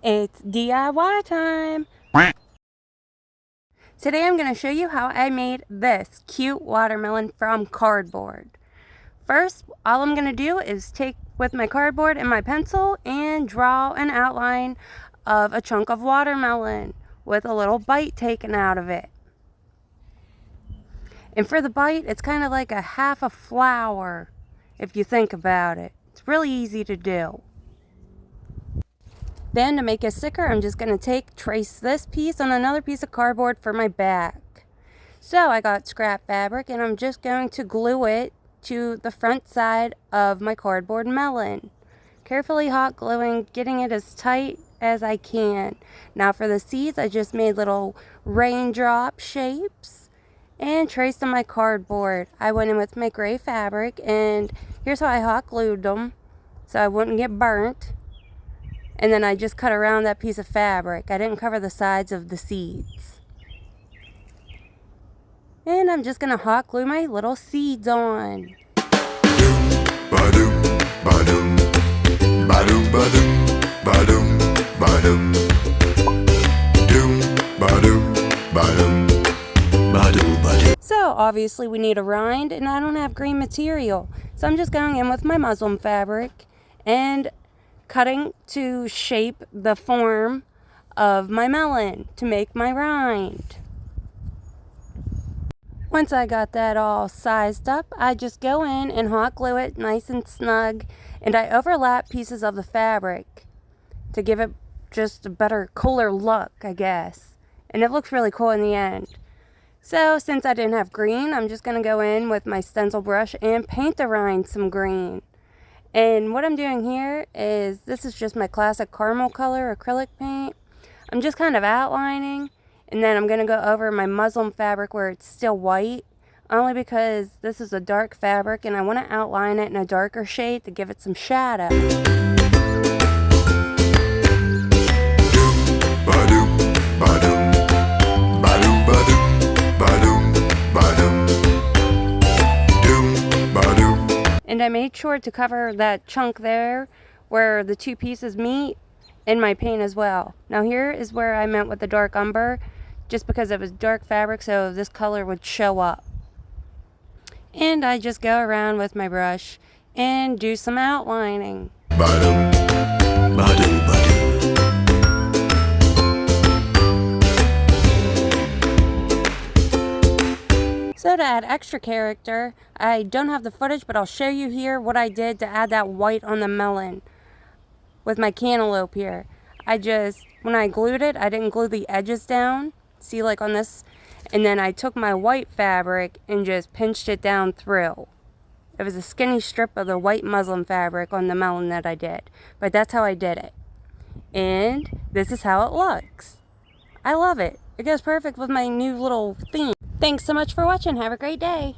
It's DIY time! Today I'm going to show you how I made this cute watermelon from cardboard. First, all I'm going to do is take with my cardboard and my pencil and draw an outline of a chunk of watermelon with a little bite taken out of it. And for the bite, it's kind of like a half a flower, if you think about it. It's really easy to do. Then to make it thicker, I'm just going to trace this piece on another piece of cardboard for my back. So I got scrap fabric and I'm just going to glue it to the front side of my cardboard melon. Carefully hot gluing, getting it as tight as I can. Now for the seeds, I just made little raindrop shapes and traced on my cardboard. I went in with my gray fabric and here's how I hot glued them so I wouldn't get burnt. And then I just cut around that piece of fabric. I didn't cover the sides of the seeds. And I'm just going to hot glue my little seeds on. So obviously we need a rind and I don't have green material. So I'm just going in with my muslin fabric and cutting to shape the form of my melon to make my rind. Once I got that all sized up, I just go in and hot glue it nice and snug, and I overlap pieces of the fabric to give it just a better, cooler look, I guess. And it looks really cool in the end. So since I didn't have green, I'm just going to go in with my stencil brush and paint the rind some green. And what I'm doing here is, this is just my classic caramel color acrylic paint. I'm just kind of outlining, and then I'm going to go over my muslin fabric where it's still white, only because this is a dark fabric and I want to outline it in a darker shade to give it some shadow. And I made sure to cover that chunk there where the two pieces meet in my paint as well. Now here is where I meant with the dark umber, just because it was dark fabric so this color would show up. And I just go around with my brush and do some outlining. So to add extra character, I don't have the footage, but I'll show you here what I did to add that white on the melon with my cantaloupe here. When I glued it, I didn't glue the edges down, see, like on this, and then I took my white fabric and just pinched it down through. It was a skinny strip of the white muslin fabric on the melon that I did, but that's how I did it. And this is how it looks. I love it. It goes perfect with my new little theme. Thanks so much for watching. Have a great day.